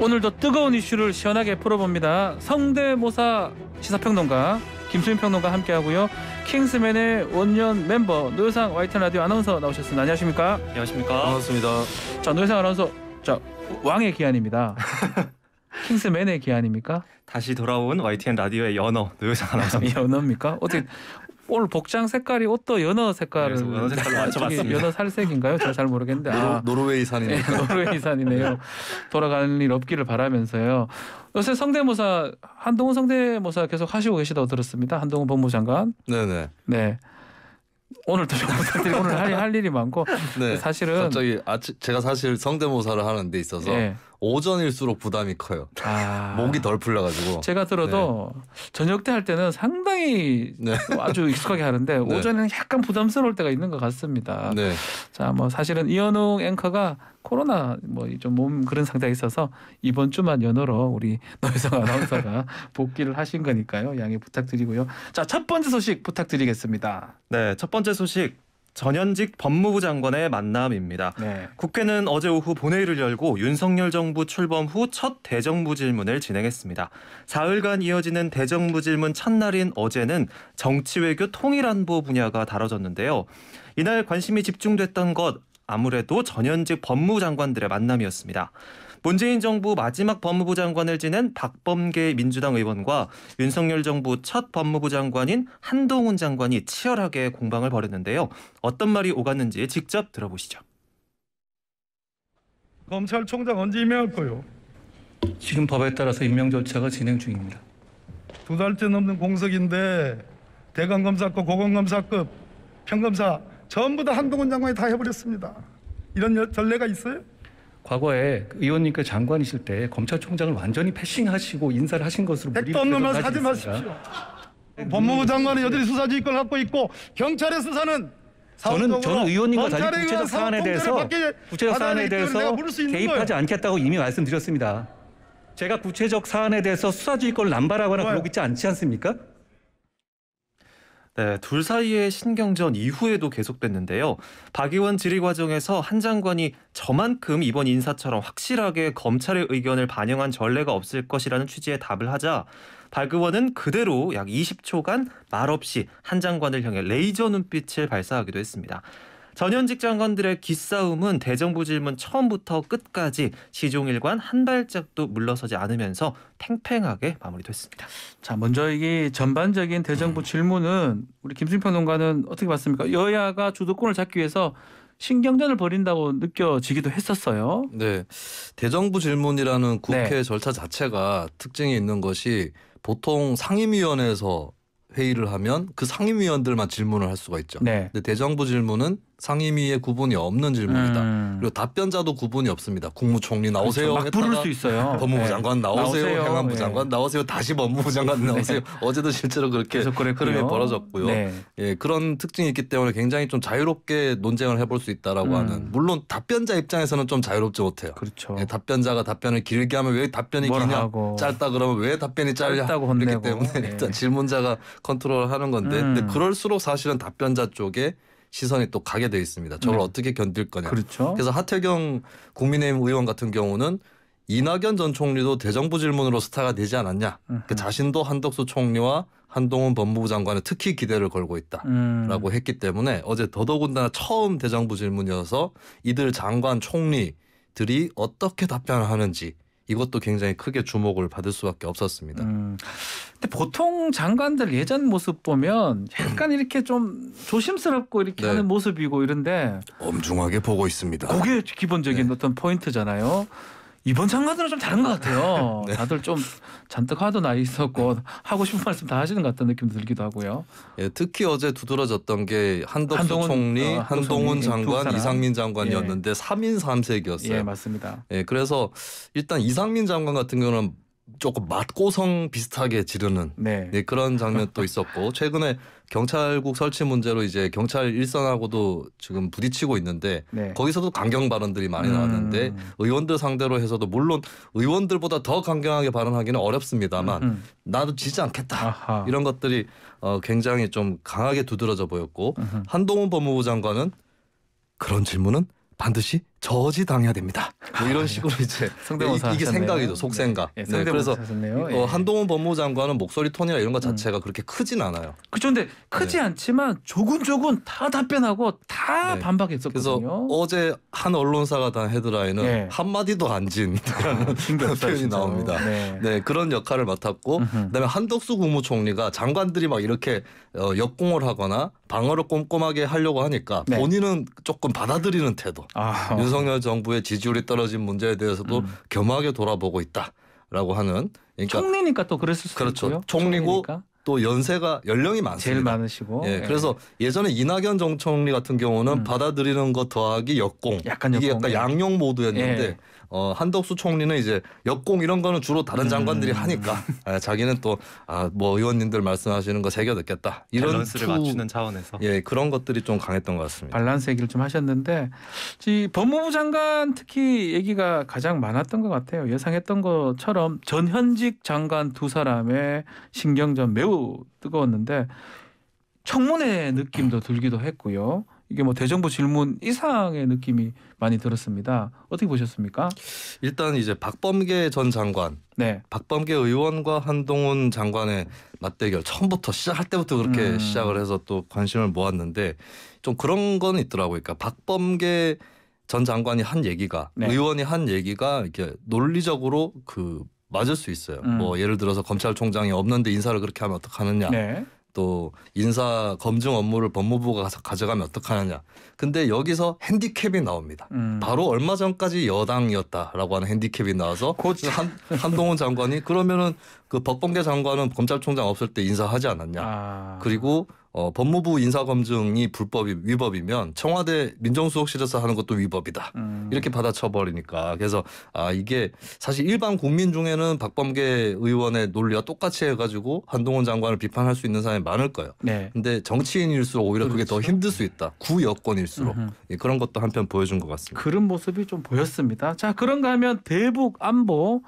오늘도 뜨거운 이슈를 시원하게 풀어봅니다. 성대모사 시사평론가 김수민 평론가 함께하고요. 킹스맨의 원년 멤버 노효상 YTN 라디오 아나운서 나오셨습니다. 안녕하십니까? 안녕하십니까? 반갑습니다. 자, 노효상 아나운서, 자, 왕의 기한입니다. 킹스맨의 기한입니까? 다시 돌아온 YTN 라디오의 연어 노효상 아나운서입니다. 연어입니까? 어떻게 오늘 복장 색깔이 옷도 연어 색깔을 연어 색깔로 맞춰봤습니다. 연어 살색인가요? 제가 잘 모르겠는데 노르웨이산이네요. 네, 노르웨이산이네요. 돌아가는 일 없기를 바라면서요. 요새 성대모사 한동훈 성대모사 계속 하시고 계시다고 들었습니다. 한동훈 법무장관. 네네. 네. 오늘도 좀 부탁드리고 오늘 할 일이 많고 네. 사실은 갑자기 제가 사실 성대모사를 하는 데 있어서 네. 오전일수록 부담이 커요. 목이 덜 풀려가지고. 제가 들어도 저녁 때 할 때는 상당히 아주 익숙하게 하는데 오전에는 약간 부담스러울 때가 있는 것 같습니다. 네. 자, 뭐 사실은 이현웅 앵커가 코로나 뭐 좀 몸 그런 상태에 있어서 이번 주만 연어로 우리 노효상 아나운서가 복귀를 하신 거니까요. 양해 부탁드리고요. 자, 첫 번째 소식 부탁드리겠습니다. 네, 첫 번째 소식. 전현직 법무부 장관의 만남입니다. 네. 국회는 어제 오후 본회의를 열고 윤석열 정부 출범 후 첫 대정부 질문을 진행했습니다. 사흘간 이어지는 대정부 질문 첫날인 어제는 정치외교 통일안보 분야가 다뤄졌는데요. 이날 관심이 집중됐던 것 아무래도 전현직 법무부 장관들의 만남이었습니다. 문재인 정부 마지막 법무부 장관을 지낸 박범계 민주당 의원과 윤석열 정부 첫 법무부 장관인 한동훈 장관이 치열하게 공방을 벌였는데요. 어떤 말이 오갔는지 직접 들어보시죠. 검찰총장 언제 임명할 거요? 지금 법에 따라서 임명 절차가 진행 중입니다. 2달째 넘는 공석인데 대검검사급, 고검검사급, 평검사 전부 다 한동훈 장관이 다 해버렸습니다. 이런 전례가 있어요? 과거에 의원님께 장관이실 때 검찰총장을 완전히 패싱하시고 인사를 하신 것으로 백도 없는 말 하지 마십시오. 법무부 장관은 여전히 수사지휘권을 갖고 있고 경찰의 수사는 저는 의원님과 달리 구체적 사안에 대해서 개입하지 않겠다고 이미 말씀드렸습니다. 제가 구체적 사안에 대해서 수사지휘권을 남발하거나 그러고 있지 않지 않습니까? 네, 둘 사이의 신경전 이후에도 계속됐는데요. 박 의원 질의 과정에서 한 장관이 저만큼 이번 인사처럼 확실하게 검찰의 의견을 반영한 전례가 없을 것이라는 취지의 답을 하자 박 의원은 그대로 약 20초간 말없이 한 장관을 향해 레이저 눈빛을 발사하기도 했습니다. 전현직 장관들의 기싸움은 대정부 질문 처음부터 끝까지 시종일관 한 발짝도 물러서지 않으면서 팽팽하게 마무리됐습니다. 자, 먼저 이게 전반적인 대정부 질문은 우리 김수민 평론가는 어떻게 봤습니까? 여야가 주도권을 잡기 위해서 신경전을 벌인다고 느껴지기도 했었어요. 네. 대정부 질문이라는 국회 절차 자체가 특징이 있는 것이 보통 상임위원회에서 회의를 하면 그 상임위원들만 질문을 할 수가 있죠. 네. 근데 대정부 질문은 상임위에 구분이 없는 질문이다. 그리고 답변자도 구분이 없습니다. 국무총리 나오세요. 그렇죠. 막 부를 수 있어요. 법무부 장관 나오세요. 행안부 장관 나오세요. 다시 법무부 장관 나오세요. 어제도 실제로 그렇게 흐름이 벌어졌고요. 예, 그런 특징이 있기 때문에 굉장히 좀 자유롭게 논쟁을 해볼 수 있다라고 하는. 물론 답변자 입장에서는 좀 자유롭지 못해요. 그렇죠. 예, 답변자가 답변을 길게 하면 왜 답변이 기냐, 하고. 짧다 그러면 왜 답변이 짧다고 혼내고. 그렇기 때문에 일단 질문자가 컨트롤하는 건데, 근데 그럴수록 사실은 답변자 쪽에 시선이 또 가게 돼 있습니다. 저걸 어떻게 견딜 거냐. 그렇죠. 그래서 하태경 국민의힘 의원 같은 경우는 이낙연 전 총리도 대정부 질문으로 스타가 되지 않았냐. 그 자신도 한덕수 총리와 한동훈 법무부 장관에 특히 기대를 걸고 있다라고 했기 때문에 어제 더더군다나 처음 대정부 질문이어서 이들 장관 총리들이 어떻게 답변을 하는지 이것도 굉장히 크게 주목을 받을 수밖에 없었습니다. 근데 보통 장관들 예전 모습 보면 약간 이렇게 좀 조심스럽고 이렇게 하는 모습이고 이런데 엄중하게 보고 있습니다. 그게 기본적인 어떤 포인트잖아요. 이번 장관들은 좀 다른 것 같아요. 다들 좀 잔뜩 화도 나 있었고 하고 싶은 말씀 다 하시는 것 같다는 느낌도 들기도 하고요. 예, 특히 어제 두드러졌던 게 한덕수 총리, 한동훈 장관, 이상민 장관이었는데 3인 3색이었어요. 예, 맞습니다. 예, 그래서 일단 이상민 장관 같은 경우는 조금 맛고성 비슷하게 지르는 그런 장면도 있었고 최근에 경찰국 설치 문제로 이제 경찰 일선하고도 지금 부딪히고 있는데 거기서도 강경 발언들이 많이 나왔는데 의원들 상대로 해서도 물론 의원들보다 더 강경하게 발언하기는 어렵습니다만 나도 지지 않겠다 이런 것들이 굉장히 좀 강하게 두드러져 보였고 한동훈 법무부 장관은 그런 질문은 반드시 저지당해야 됩니다. 뭐 이런 식으로 이제 성대모사 이게 하셨네요. 생각이죠. 속생각. 네, 네, 그래서 예. 한동훈 법무부 장관은 목소리 톤이나 이런 것 자체가 그렇게 크진 않아요. 그렇죠. 근데 크지 않지만 조근조근 다 답변하고 다 네. 반박했었거든요. 그래서 어제 한 언론사가 단 헤드라인은 네. 한마디도 안 진이라는 신기했어요, 표현이 진짜로. 나옵니다. 네. 네, 그런 역할을 맡았고 그다음에 한덕수 국무총리가 장관들이 막 이렇게 역공을 하거나 방어를 꼼꼼하게 하려고 하니까 네. 본인은 조금 받아들이는 태도. 윤석열 정부의 지지율이 떨어진 문제에 대해서도 겸하게 돌아보고 있다라고 하는. 그러니까 총리니까 또 그랬을 수도 그렇죠. 있고요. 총리고 총리니까. 또 연령이 많습니다. 제일 많으시고. 예, 그래서 예전에 이낙연 전 총리 같은 경우는 받아들이는 것 더하기 역공. 약간 이게 역공. 약간 양용 모드였는데 예. 한덕수 총리는 이제 역공 이런 거는 주로 다른 장관들이 하니까 자기는 또 뭐 의원님들 말씀하시는 거 새겨 듣겠다. 이런 밸런스를 맞추는 차원에서. 예, 그런 것들이 좀 강했던 것 같습니다. 밸런스 얘기를 좀 하셨는데 이 법무부 장관 특히 얘기가 가장 많았던 것 같아요. 예상했던 것처럼 전현직 장관 두 사람의 신경전 매우 뜨거웠는데 청문회 느낌도 들기도 했고요. 이게 뭐 대정부 질문 이상의 느낌이 많이 들었습니다. 어떻게 보셨습니까? 일단 이제 박범계 전 장관, 네. 박범계 의원과 한동훈 장관의 맞대결 처음부터 시작할 때부터 그렇게 시작을 해서 또 관심을 모았는데 좀 그런 건 있더라고요. 그러니까 박범계 전 장관이 한 얘기가 네. 의원이 한 얘기가 이렇게 논리적으로 맞을 수 있어요. 뭐 예를 들어서 검찰총장이 없는데 인사를 그렇게 하면 어떡하느냐. 네. 또 인사 검증 업무를 법무부가 가져가면 어떡하느냐. 근데 여기서 핸디캡이 나옵니다. 바로 얼마 전까지 여당이었다라고 하는 핸디캡이 나와서 한동훈 장관이 그러면은 그 박범계 장관은 검찰총장 없을 때 인사하지 않았냐. 그리고 법무부 인사검증이 위법이면 청와대 민정수석실에서 하는 것도 위법이다. 이렇게 받아쳐버리니까. 그래서 이게 사실 일반 국민 중에는 박범계 의원의 논리와 똑같이 해가지고 한동훈 장관을 비판할 수 있는 사람이 많을 거예요. 네. 근데 정치인일수록 오히려 그게 더 힘들 수 있다. 구여권일수록. 예, 그런 것도 한편 보여준 것 같습니다. 그런 모습이 좀 보였습니다. 자, 그런가 하면 대북 안보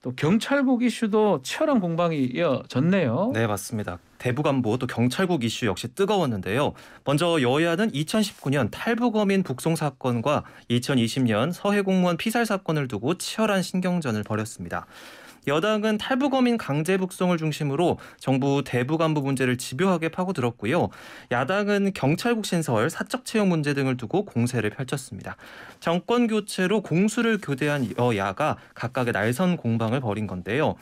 또 경찰국 이슈도 치열한 공방이 이어졌네요. 네, 맞습니다. 대북안보 또 경찰국 이슈 역시 뜨거웠는데요. 먼저 여야는 2019년 탈북어민 북송 사건과 2020년 서해 공무원 피살 사건을 두고 치열한 신경전을 벌였습니다. 여당은 탈북어민 강제 북송을 중심으로 정부 대북안보 문제를 집요하게 파고들었고요. 야당은 경찰국 신설, 사적 채용 문제 등을 두고 공세를 펼쳤습니다. 정권 교체로 공수를 교대한 여야가 각각의 날선 공방을 벌인 건데요.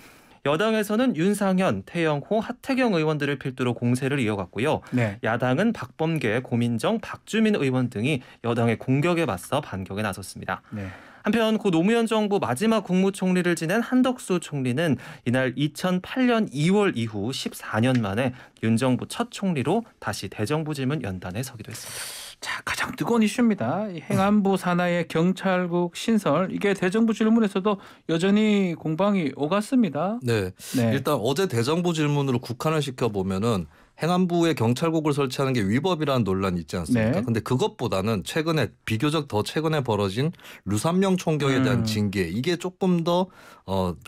여당에서는 윤상현, 태영호, 하태경 의원들을 필두로 공세를 이어갔고요. 네. 야당은 박범계, 고민정, 박주민 의원 등이 여당의 공격에 맞서 반격에 나섰습니다. 네. 한편 고 노무현 정부 마지막 국무총리를 지낸 한덕수 총리는 이날 2008년 2월 이후 14년 만에 윤 정부 첫 총리로 다시 대정부 질문 연단에 서기도 했습니다. 자, 가장 뜨거운 이슈입니다. 이 행안부 산하의 경찰국 신설, 이게 대정부 질문에서도 여전히 공방이 오갔습니다. 네. 일단 어제 대정부 질문으로 국한을 시켜보면은 행안부에 경찰국을 설치하는 게 위법이라는 논란이 있지 않습니까? 네. 근데 그것보다는 비교적 더 최근에 벌어진 류삼영 총경에 대한 징계, 이게 조금 더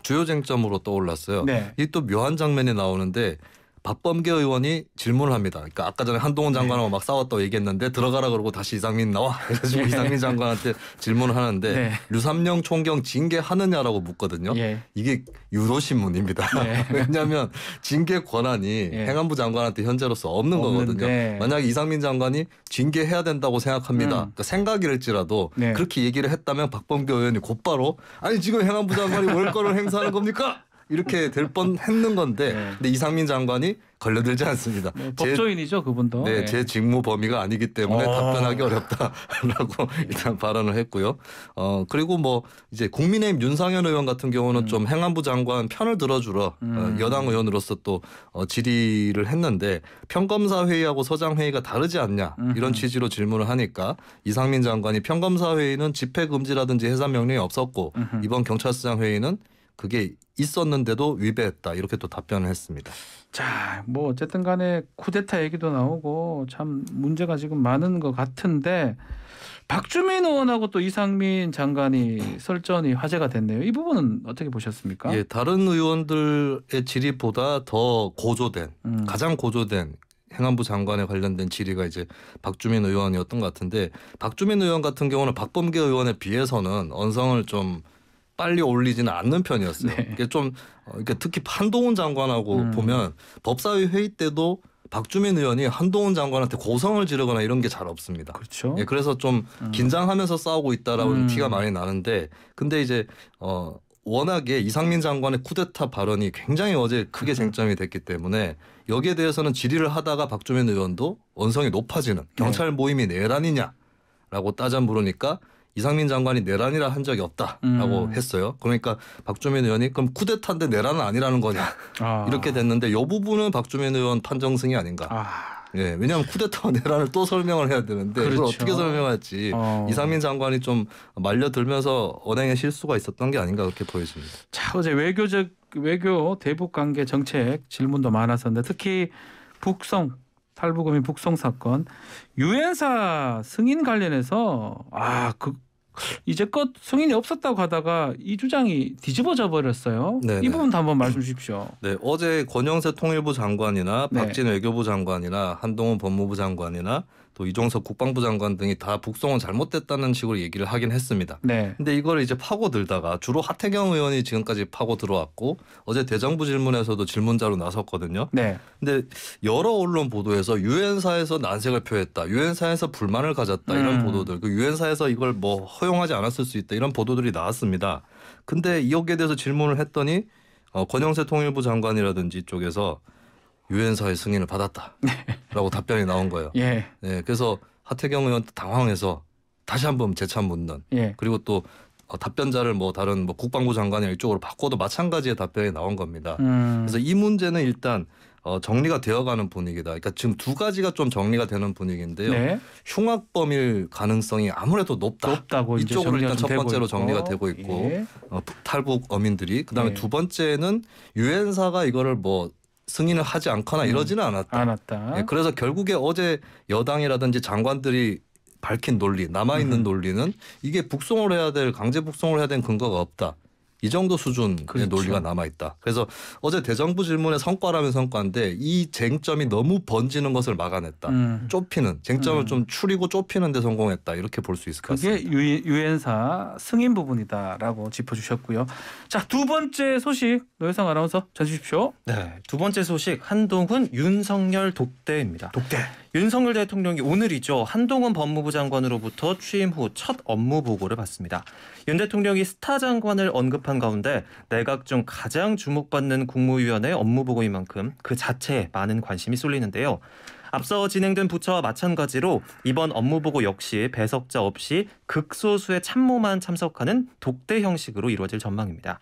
주요 쟁점으로 떠올랐어요. 네. 이 또 묘한 장면이 나오는데 박범계 의원이 질문을 합니다. 그러니까 아까 전에 한동훈 장관하고 막 싸웠다고 얘기했는데 들어가라 그러고 다시 이상민 나와. 그래가지고 이상민 장관한테 질문을 하는데 류삼영 총경 징계하느냐라고 묻거든요. 이게 유도신문입니다. 왜냐하면 징계 권한이 행안부 장관한테 현재로서 없는 거거든요. 만약에 이상민 장관이 징계해야 된다고 생각합니다. 그러니까 생각이랄지라도 그렇게 얘기를 했다면 박범계 의원이 곧바로 아니 지금 행안부 장관이 월권을 행사하는 겁니까? 이렇게 될 뻔했는 건데 근데 이상민 장관이 걸려들지 않습니다. 법조인이죠, 그분도. 네, 제 직무 범위가 아니기 때문에 답변하기 어렵다라고 일단 발언을 했고요. 그리고 뭐 이제 국민의힘 윤상현 의원 같은 경우는 좀 행안부 장관 편을 들어주러 여당 의원으로서 또 질의를 했는데 평검사 회의하고 서장 회의가 다르지 않냐 이런 취지로 질문을 하니까 이상민 장관이 평검사 회의는 집회 금지라든지 해산 명령이 없었고 이번 경찰서장 회의는 그게 있었는데도 위배했다 이렇게 또 답변을 했습니다. 자, 뭐 어쨌든 간에 쿠데타 얘기도 나오고 참 문제가 지금 많은 것 같은데 박주민 의원하고 또 이상민 장관이 설전이 화제가 됐네요. 이 부분은 어떻게 보셨습니까? 예, 다른 의원들의 질의보다 더 고조된 가장 고조된 행안부 장관에 관련된 질의가 이제 박주민 의원이었던 것 같은데 박주민 의원 같은 경우는 박범계 의원에 비해서는 언성을 좀 빨리 올리지는 않는 편이었어요. 네. 이게 좀 특히 한동훈 장관하고 보면 법사위 회의 때도 박주민 의원이 한동훈 장관한테 고성을 지르거나 이런 게 잘 없습니다. 그렇죠. 예, 그래서 좀 긴장하면서 싸우고 있다라고 티가 많이 나는데 근데 이제 워낙에 이상민 장관의 쿠데타 발언이 굉장히 어제 크게 쟁점이 됐기 때문에 여기에 대해서는 질의를 하다가 박주민 의원도 언성이 높아지는 경찰 모임이 내란이냐라고 따져 물으니까 이상민 장관이 내란이라 한 적이 없다라고 했어요. 그러니까 박주민 의원이 그럼 쿠데타인데 내란은 아니라는 거냐 이렇게 됐는데 이 부분은 박주민 의원 판정승이 아닌가. 예, 왜냐하면 쿠데타와 내란을 또 설명을 해야 되는데 그렇죠. 그걸 어떻게 설명할지 이상민 장관이 좀 말려들면서 언행에 실수가 있었던 게 아닌가 그렇게 보여집니다. 자, 어제 외교 대북 관계 정책 질문도 많았었는데 특히 탈북어민 북송 사건 유엔사 승인 관련해서 이제껏 승인이 없었다고 하다가 이 주장이 뒤집어져 버렸어요. 네네. 이 부분도 한번 말씀 주십시오. 네, 어제 권영세 통일부 장관이나 네. 박진 외교부 장관이나 한동훈 법무부 장관이나 또 이종석 국방부 장관 등이 다 북송은 잘못됐다는 식으로 얘기를 하긴 했습니다. 네. 근데 이걸 이제 파고들다가 주로 하태경 의원이 지금까지 파고 들어왔고 어제 대정부 질문에서도 질문자로 나섰거든요. 네. 근데 여러 언론 보도에서 유엔사에서 난색을 표했다. 유엔사에서 불만을 가졌다. 이런 보도들. 그 유엔사에서 이걸 뭐 허용하지 않았을 수 있다. 이런 보도들이 나왔습니다. 근데 여기에 대해서 질문을 했더니 권영세 통일부 장관이라든지 쪽에서 유엔사의 승인을 받았다라고 답변이 나온 거예요. 예. 네, 그래서 하태경 의원 당황해서 다시 한번 재참 묻는. 예. 그리고 또 답변자를 다른 국방부 장관이나 이쪽으로 바꿔도 마찬가지의 답변이 나온 겁니다. 그래서 이 문제는 일단 정리가 되어가는 분위기다. 그러니까 지금 두 가지가 좀 정리가 되는 분위기인데요. 네. 흉악범일 가능성이 아무래도 높다고 이쪽으로 일단 첫 번째로 정리가 되고 있고 예. 탈북 어민들이 그다음에 네. 두 번째는 유엔사가 이거를 승인을 하지 않거나 이러지는 않았다. 예, 그래서 결국에 어제 여당이라든지 장관들이 밝힌 논리, 남아있는 논리는 이게 북송을 해야 될 강제 북송을 해야 될 근거가 없다. 이 정도 수준의 그렇죠. 논리가 남아있다. 그래서 어제 대정부 질문의 성과라면 성과인데 이 쟁점이 너무 번지는 것을 막아냈다. 좁히는 쟁점을 좀 추리고 좁히는 데 성공했다. 이렇게 볼 수 있을 것 같습니다. 그게 유엔사 승인 부분이다라고 짚어주셨고요. 자, 두 번째 소식 노혜성 아나운서 전해주십시오. 네, 두 번째 소식 한동훈 윤석열 독대입니다. 독대. 윤석열 대통령이 오늘이죠. 한동훈 법무부 장관으로부터 취임 후 첫 업무 보고를 받습니다. 윤 대통령이 스타 장관을 언급한 가운데 내각 중 가장 주목받는 국무위원회 업무 보고인 만큼 그 자체에 많은 관심이 쏠리는데요. 앞서 진행된 부처와 마찬가지로 이번 업무 보고 역시 배석자 없이 극소수의 참모만 참석하는 독대 형식으로 이루어질 전망입니다.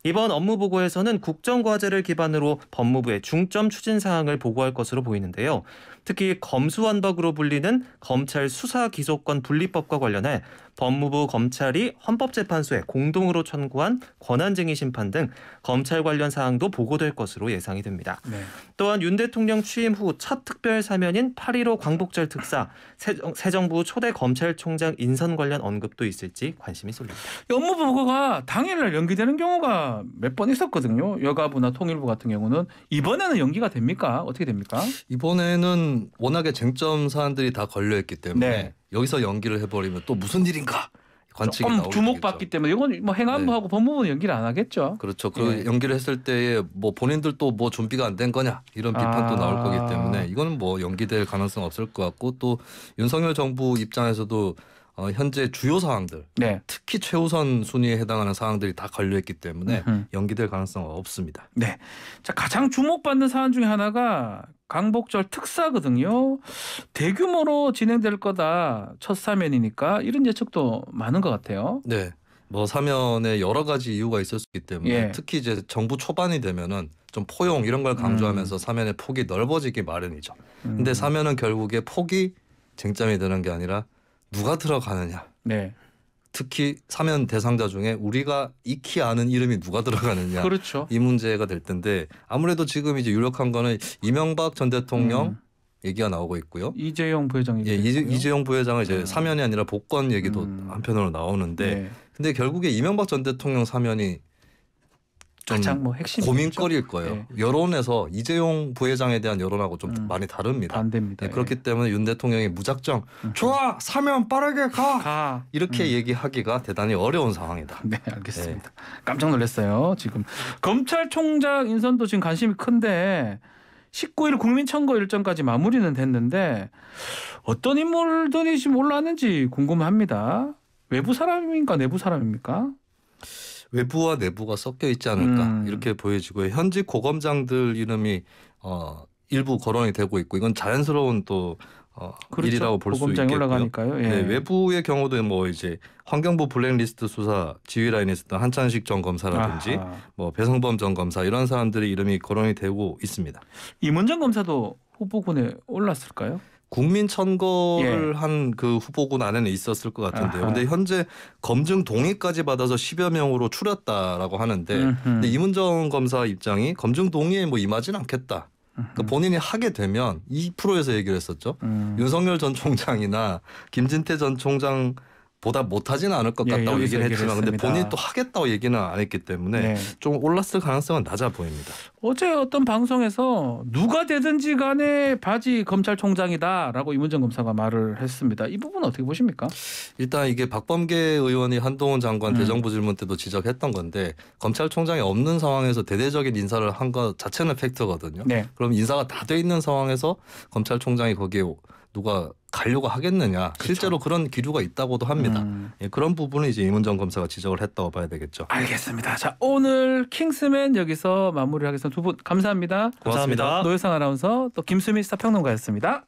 이번 업무 보고에서는 국정과제를 기반으로 법무부의 중점 추진 사항을 보고할 것으로 보이는데요. 특히 검수완박으로 불리는 검찰 수사기소권 분리법과 관련해 법무부 검찰이 헌법재판소에 공동으로 청구한 권한쟁의 심판 등 검찰 관련 사항도 보고될 것으로 예상이 됩니다. 네. 또한 윤 대통령 취임 후 첫 특별 사면인 8.15 광복절 특사, 새 정부 초대 검찰총장 인선 관련 언급도 있을지 관심이 쏠립니다. 업무 보고가 당일날 연기되는 경우가 몇 번 있었거든요. 여가부나 통일부 같은 경우는 이번에는 연기가 됩니까? 어떻게 됩니까? 이번에는 워낙에 쟁점 사안들이 다 걸려있기 때문에 네. 여기서 연기를 해버리면 또 무슨 일인가 관측이 조금 나오겠죠. 주목받기 때문에 이건 행안부하고 법무부는 연기를 안 하겠죠. 그렇죠. 그 예. 연기를 했을 때에 본인들도 준비가 안 된 거냐 이런 비판도 나올 거기 때문에 이거는 연기될 가능성 없을 것 같고 또 윤석열 정부 입장에서도 현재 주요 사항들 네. 특히 최우선 순위에 해당하는 사항들이 다 걸려있기 때문에 연기될 가능성은 없습니다. 네. 자, 가장 주목받는 사안 중에 하나가 광복절 특사거든요. 대규모로 진행될 거다. 첫 사면이니까 이런 예측도 많은 것 같아요. 네. 사면에 여러 가지 이유가 있을 수 있기 때문에 예. 특히 이제 정부 초반이 되면은 좀 포용 이런 걸 강조하면서 사면의 폭이 넓어지기 마련이죠. 근데 사면은 결국에 폭이 쟁점이 되는 게 아니라 누가 들어가느냐. 네. 특히 사면 대상자 중에 우리가 익히 아는 이름이 누가 들어가느냐. 그렇죠. 이 문제가 될 텐데 아무래도 지금 이제 유력한 거는 이명박 전 대통령 얘기가 나오고 있고요. 이재용 부회장 예, 이재용 부회장은 이제 사면이 아니라 복권 얘기도 한편으로 나오는데 네. 근데 결국에 이명박 전 대통령 사면이 좀 가장 뭐 핵심 고민거리일 거예요. 네. 여론에서 이재용 부회장에 대한 여론하고 좀 많이 다릅니다. 반대입니다. 네, 그렇기 때문에 윤 대통령이 무작정 좋아 사면 빠르게 가 이렇게 얘기하기가 대단히 어려운 상황이다. 네, 알겠습니다. 깜짝 놀랐어요. 지금 검찰총장 인선도 지금 관심이 큰데 19일 국민청구 일정까지 마무리는 됐는데 어떤 인물들이 지금 올라왔는지 궁금합니다. 외부 사람입니까? 내부 사람입니까? 외부와 내부가 섞여 있지 않을까 이렇게 보여지고요. 현직 고검장들 이름이 일부 거론이 되고 있고 이건 자연스러운 또 그렇죠. 일이라고 볼 수 고검장이 있겠고요. 올라가니까요. 예. 네, 외부의 경우도 뭐 이제 환경부 블랙리스트 수사 지휘 라인에 있었던 한찬식 전 검사라든지 뭐 배성범 전 검사 이런 사람들의 이름이 거론이 되고 있습니다. 임원정 검사도 후보군에 올랐을까요? 국민 천거를 한 그 후보군 안에는 있었을 것 같은데요. 그런데 현재 검증 동의까지 받아서 10여 명으로 추렸다라고 하는데 근데 이문정 검사 입장이 검증 동의에 뭐 임하진 않겠다. 그러니까 본인이 하게 되면 2%에서 얘기를 했었죠. 윤석열 전 총장이나 김진태 전 총장보다 못하지는 않을 것 같다고 얘기를 했지만 근데 본인이 또 하겠다고 얘기는 안 했기 때문에 좀 올랐을 가능성은 낮아 보입니다. 어제 어떤 방송에서 누가 되든지 간에 바지 검찰총장이다라고 이문정 검사가 말을 했습니다. 이 부분은 어떻게 보십니까? 일단 이게 박범계 의원이 한동훈 장관 대정부 질문 때도 지적했던 건데 검찰총장이 없는 상황에서 대대적인 인사를 한 것 자체는 팩트거든요. 네. 그럼 인사가 다 돼 있는 상황에서 검찰총장이 거기에 누가 가려고 하겠느냐. 그렇죠. 실제로 그런 기류가 있다고도 합니다. 예, 그런 부분은 이제 이문정 검사가 지적을 했다고 봐야 되겠죠. 알겠습니다. 자, 오늘 킹스맨 여기서 마무리하겠습니다. 두 분 감사합니다. 고맙습니다. 노효상 아나운서 또 김수미 시사평론가였습니다.